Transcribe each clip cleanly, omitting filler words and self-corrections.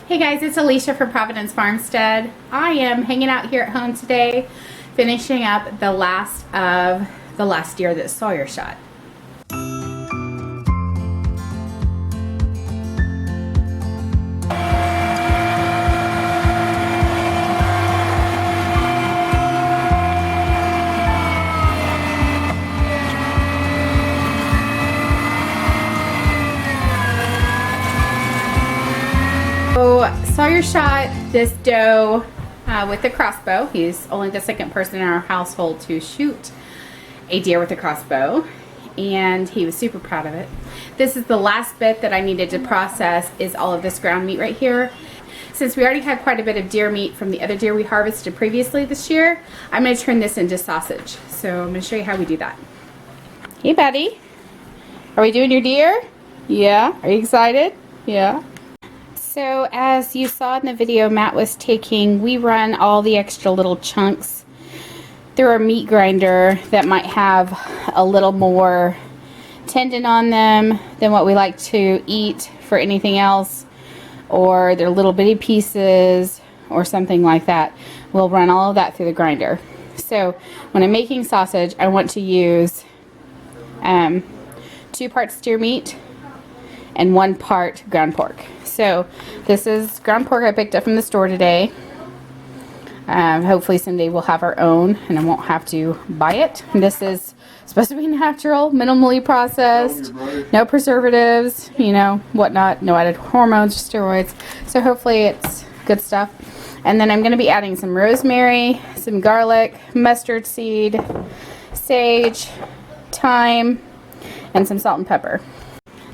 Hey guys, it's Alicia from Providence Farmstead. I am hanging out here at home today, finishing up the last of the last deer that Sawyer shot. So Sawyer shot this doe with a crossbow. He's only the second person in our household to shoot a deer with a crossbow, and he was super proud of it. This is the last bit that I needed to process, is all of this ground meat right here. Since we already had quite a bit of deer meat from the other deer we harvested previously this year, I'm going to turn this into sausage. So I'm going to show you how we do that. Hey buddy, are we doing your deer? Yeah? Are you excited? Yeah. So as you saw in the video Matt was taking, we run all the extra little chunks through our meat grinder that might have a little more tendon on them than what we like to eat for anything else, or they're little bitty pieces or something like that. We'll run all of that through the grinder. So when I'm making sausage, I want to use 2 parts deer meat and 1 part ground pork. So this is ground pork I picked up from the store today. Hopefully someday we'll have our own and I won't have to buy it. And this is supposed to be natural, minimally processed, no preservatives, you know, whatnot, no added hormones or steroids. So hopefully it's good stuff. And then I'm going to be adding some rosemary, some garlic, mustard seed, sage, thyme, and some salt and pepper.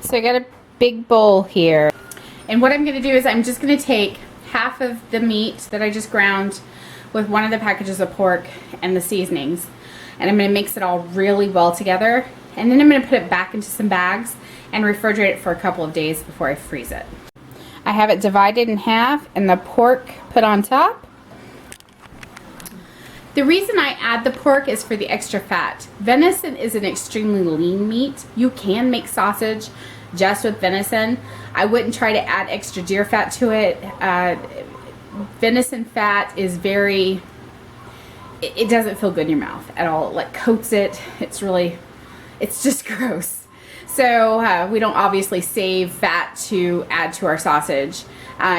So I got a big bowl here. And what I'm going to do is I'm just going to take half of the meat that I just ground with one of the packages of pork and the seasonings, and I'm going to mix it all really well together, and then I'm going to put it back into some bags and refrigerate it for a couple of days before I freeze it. I have it divided in half and the pork put on top. The reason I add the pork is for the extra fat. Venison is an extremely lean meat. You can make sausage just with venison. I wouldn't try to add extra deer fat to it. Venison fat is very, it doesn't feel good in your mouth at all. It like coats it. It's just gross. So we don't obviously save fat to add to our sausage.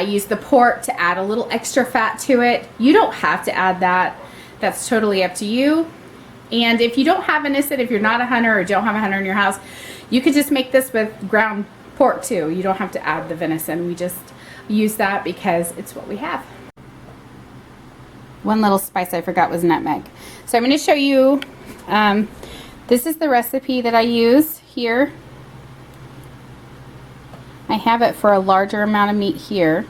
Use the pork to add a little extra fat to it. You don't have to add that. That's totally up to you. And if you don't have venison, if you're not a hunter or don't have a hunter in your house, you could just make this with ground pork too. You don't have to add the venison. We just use that because it's what we have. One little spice I forgot was nutmeg. So I'm going to show you, this is the recipe that I use here. I have it for a larger amount of meat here.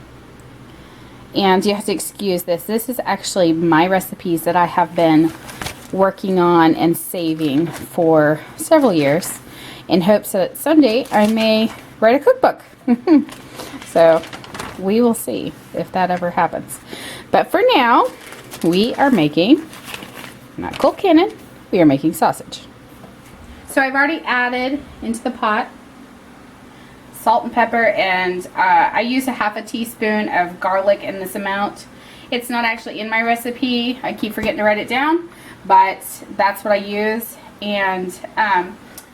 And you have to excuse this. This is actually my recipes that I have been working on and saving for several years in hopes that someday I may write a cookbook. So we will see if that ever happens. But for now, we are making, not cold cannon, we are making sausage. So I've already added into the pot salt and pepper, and I use a ½ teaspoon of garlic in this amount. It's not actually in my recipe. I keep forgetting to write it down, but that's what I use. And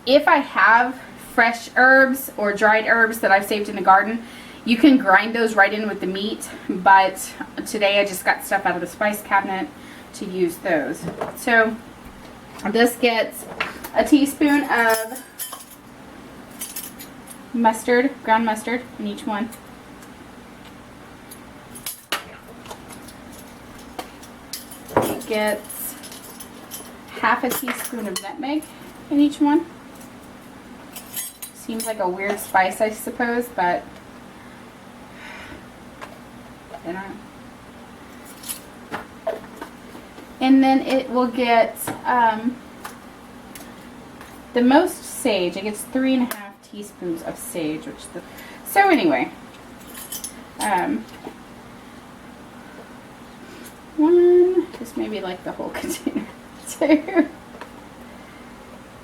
if I have fresh herbs or dried herbs that I've saved in the garden, you can grind those right in with the meat, but today I just got stuff out of the spice cabinet to use those. So this gets a teaspoon of mustard, ground mustard in each one. It gets ½ teaspoon of nutmeg in each one. Seems like a weird spice, I suppose, but I don't know. And then it will get the most sage. It gets 3½ teaspoons of sage, so anyway, 1, just maybe like the whole container, 2,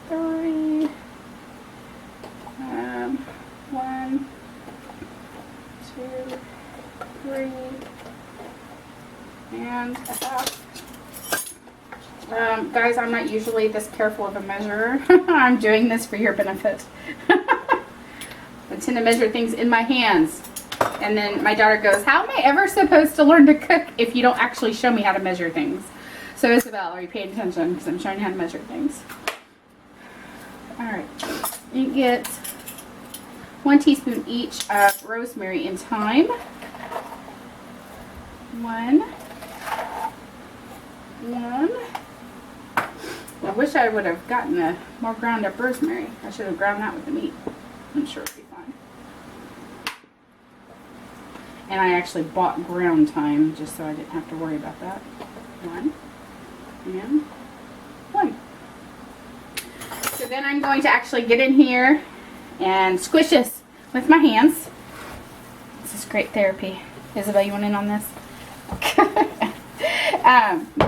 3, 1, 2, 3. And a half. Guys, I'm not usually this careful of a measurer. I'm doing this for your benefit. I tend to measure things in my hands. And then my daughter goes, how am I ever supposed to learn to cook if you don't actually show me how to measure things? So Isabel, are you paying attention? Because I'm showing you how to measure things. Alright. You get 1 teaspoon each of rosemary and thyme. 1. I wish I would have gotten a more ground up rosemary. I should have ground that with the meat. I'm sure it'd be fine. And I actually bought ground thyme just so I didn't have to worry about that. 1 and 1. So then I'm going to actually get in here and squish this with my hands. This is great therapy. Isabel, you want in on this?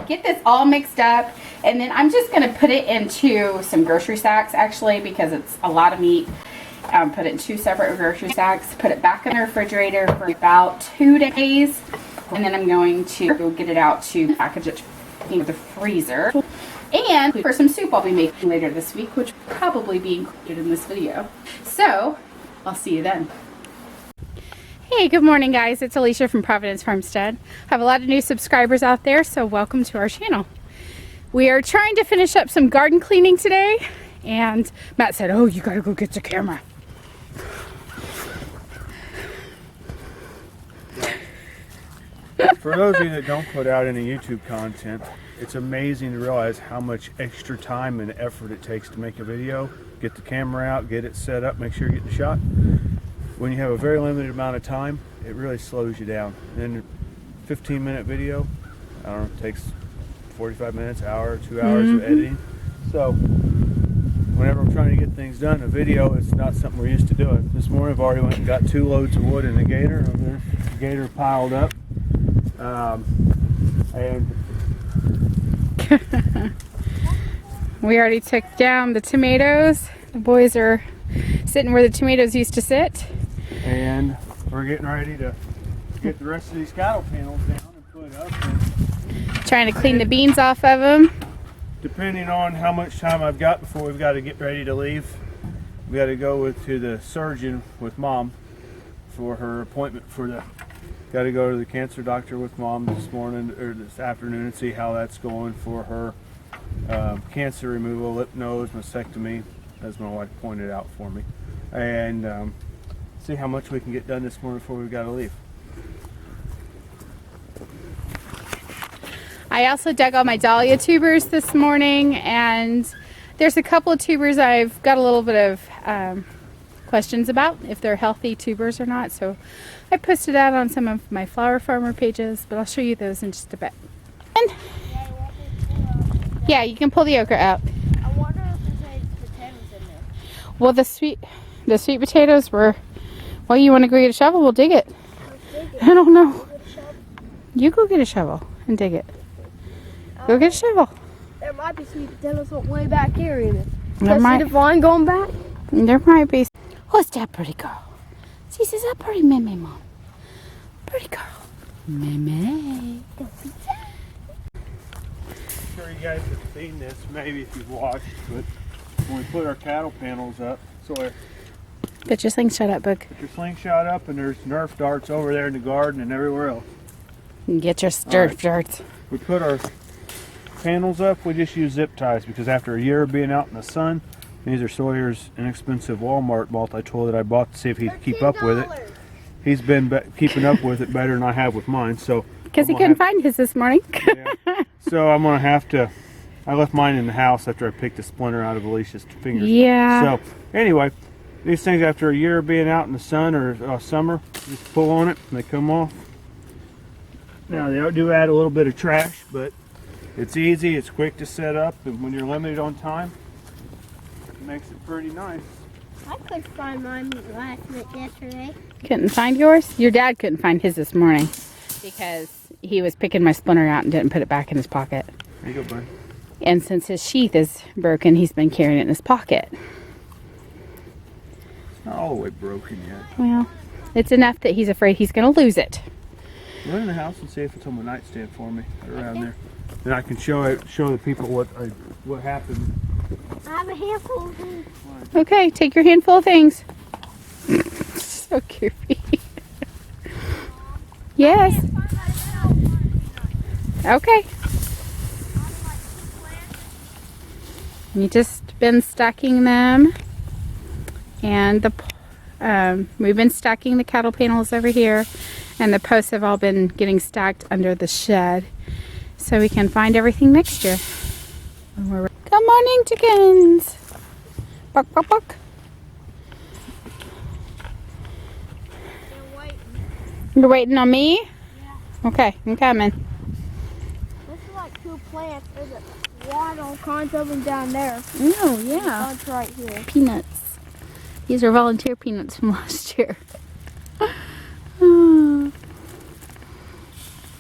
Get this all mixed up, and then I'm just going to put it into some grocery sacks actually, because it's a lot of meat. Put it in 2 separate grocery sacks, put it back in the refrigerator for about 2 days, and then I'm going to get it out to package it in the freezer. And for some soup I'll be making later this week, which will probably be included in this video. So I'll see you then. Hey, good morning guys. It's Alicia from Providence Farmstead. I have a lot of new subscribers out there, so welcome to our channel. We are trying to finish up some garden cleaning today, and Matt said, oh, you gotta go get the camera. For those of you that don't put out any YouTube content, it's amazing to realize how much extra time and effort it takes to make a video, get the camera out, get it set up, make sure you're getting the shot. When you have a very limited amount of time, it really slows you down. Then a 15-minute video, I don't know, it takes 45 minutes, hour, 2 hours of editing. So whenever I'm trying to get things done, a video is not something we're used to doing. This morning I've already went and got 2 loads of wood in the gator. There's the gator piled up. And we already took down the tomatoes. The boys are sitting where the tomatoes used to sit. And we're getting ready to get the rest of these cattle panels down and put up. And trying to clean the beans off of them. Depending on how much time I've got before we've got to get ready to leave, we got to go to the surgeon with Mom for her appointment for the. Got to go to the cancer doctor with Mom this morning or this afternoon and see how that's going for her cancer removal, lip nose mastectomy, as my wife pointed out for me, and see how much we can get done this morning before we've got to leave. I also dug all my dahlia tubers this morning, and there's a couple of tubers I've got a little bit of questions about if they're healthy tubers or not, so I posted that on some of my flower farmer pages, but I'll show you those in just a bit. And yeah, you can pull the okra out. I wonder if there's any potatoes in there. Well, the sweet potatoes were. Well, you want to go get a shovel? We'll dig it. Dig it. I don't know. You go get a shovel and dig it. Go get a shovel. There might be sweet potatoes way back here even. There See the vine going back? There might be. Who's that pretty girl? This is a pretty meme, Mom. Pretty girl. Meme. I'm sure you guys have seen this, maybe if you've watched, but when we put our cattle panels up, Put your slingshot up, Book. put your slingshot up, and there's Nerf darts over there in the garden and everywhere else. Get your sturf darts. We put our panels up, we just use zip ties because after a year of being out in the sun, these are Sawyer's inexpensive Walmart multi-tool that I bought to see if he'd keep up with it. He's been keeping up with it better than I have with mine, so Because he couldn't find his this morning. yeah. So I'm gonna have to. I left mine in the house after I picked a splinter out of Alicia's fingers. Yeah. So anyway, these things after a year of being out in the sun or summer, just pull on it and they come off. Now they do add a little bit of trash, but it's easy, it's quick to set up, and when you're limited on time, it makes it pretty nice. I couldn't find mine last night yesterday. Couldn't find yours? Your dad couldn't find his this morning because he was picking my splinter out and didn't put it back in his pocket. There you go, bud. And since his sheath is broken, he's been carrying it in his pocket. It's not all the way broken yet. Well, it's enough that he's afraid he's going to lose it. Run in the house and see if it's on my nightstand for me around there. Then I can show the people what happened. I have a handful of things. Okay, take your handful of things. So creepy. Yes. Okay. You just been stacking them, and we've been stacking the cattle panels over here, and the posts have all been getting stacked under the shed, so we can find everything next year. Good morning, chickens. Buck, buck, buck. They're waiting. You're waiting on me? Yeah. Okay, I'm coming. This is like 2 plants. There's a lot, all kinds of them down there. Oh, yeah. Bunch right here. Peanuts. These are volunteer peanuts from last year. Oh.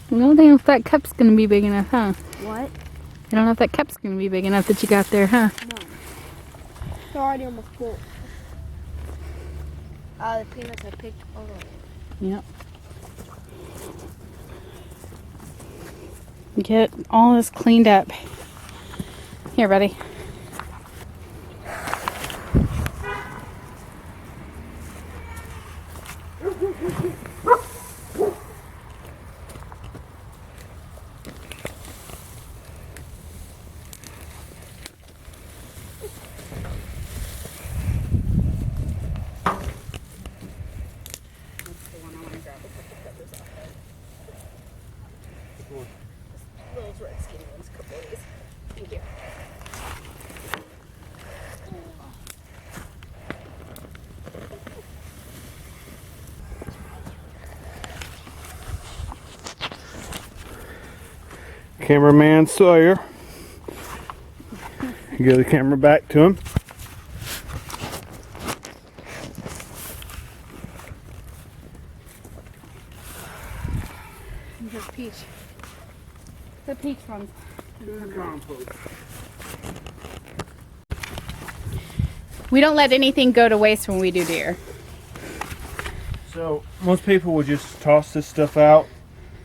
I don't know if that cup's going to be big enough, huh? What? I don't know if that cup's going to be big enough that you got there, huh? No. It's already almost full. The peanuts I picked earlier. Yep. Get all this cleaned up. Here, buddy. Those red skinny ones, couple of these. Thank you. Cameraman Sawyer. Give the camera back to him. Here's peach. The peach ones. We don't let anything go to waste when we do deer. So most people would just toss this stuff out.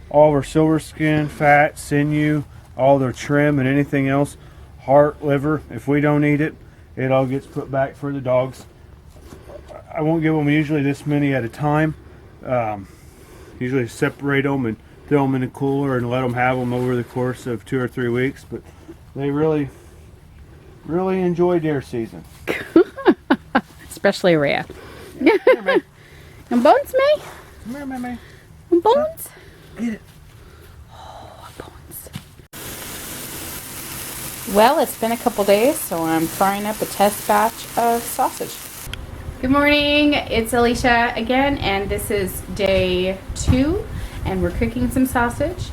All of our silver skin, fat, sinew, all their trim and anything else, heart, liver. If we don't eat it, it all gets put back for the dogs. I won't give them usually this many at a time. Usually separate them and throw them in a cooler and let them have them over the course of 2 or 3 weeks. But they really enjoy deer season. Especially Rhea. Here, May. And Bones, May? Come here, May. And Bones? Get it. Oh, Bones. Well, it's been a couple days, so I'm frying up a test batch of sausage. Good morning, it's Alicia again, and this is day 2, and we're cooking some sausage.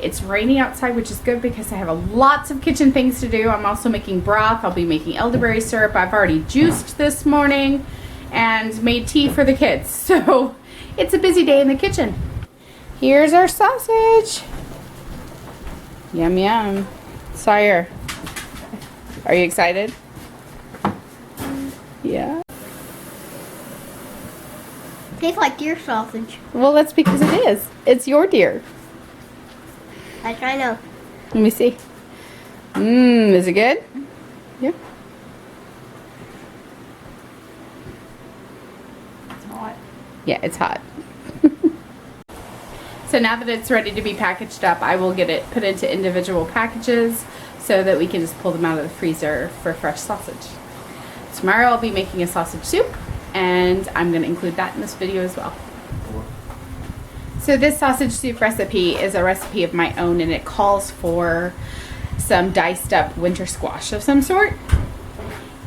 It's raining outside, which is good because I have lots of kitchen things to do. I'm also making broth. I'll be making elderberry syrup. I've already juiced this morning and made tea for the kids. So it's a busy day in the kitchen. Here's our sausage. Yum, yum. Sawyer, are you excited? Yeah. Tastes like deer sausage. Well, that's because it is. It's your deer. Like I know. Let me see. Is it good? Yeah. It's hot. Yeah, it's hot. So now that it's ready to be packaged up, I will get it put into individual packages so that we can just pull them out of the freezer for fresh sausage. Tomorrow I'll be making a sausage soup, and I'm going to include that in this video as well. So this sausage soup recipe is a recipe of my own, and it calls for some diced up winter squash of some sort.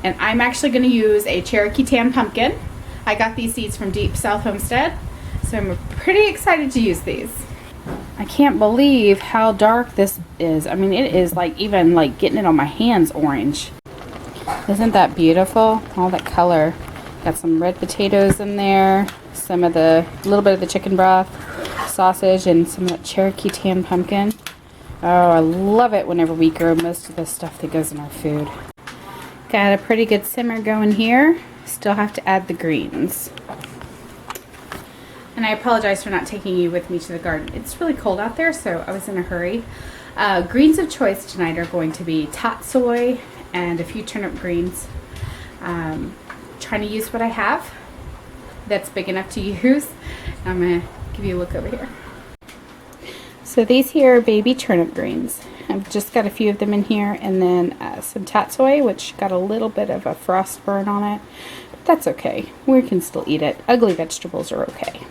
And I'm actually going to use a Cherokee tan pumpkin. I got these seeds from Deep South Homestead, so I'm pretty excited to use these. I can't believe how dark this is. I mean, it is like even like getting it on my hands orange. Isn't that beautiful? All that color. Got some red potatoes in there, some of the, little bit of the chicken broth, sausage, and some of that Cherokee tan pumpkin. Oh, I love it whenever we grow most of the stuff that goes in our food. Got a pretty good simmer going here. Still have to add the greens. And I apologize for not taking you with me to the garden. It's really cold out there, so I was in a hurry. Greens of choice tonight are going to be tatsoi and a few turnip greens. Trying to use what I have that's big enough to use. I'm going to give you a look over here. So these here are baby turnip greens. I've just got a few of them in here, and then some tatsoi, which got a little bit of a frost burn on it. But that's okay. We can still eat it. Ugly vegetables are okay.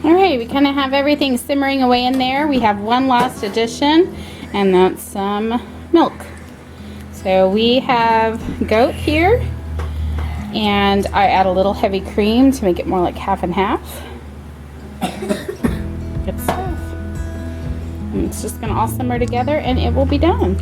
Alright, we kind of have everything simmering away in there. We have one last addition, and that's some milk. So we have goat here, and I add a little heavy cream to make it more like half and half. Good stuff. And it's just going to all simmer together, and it will be done.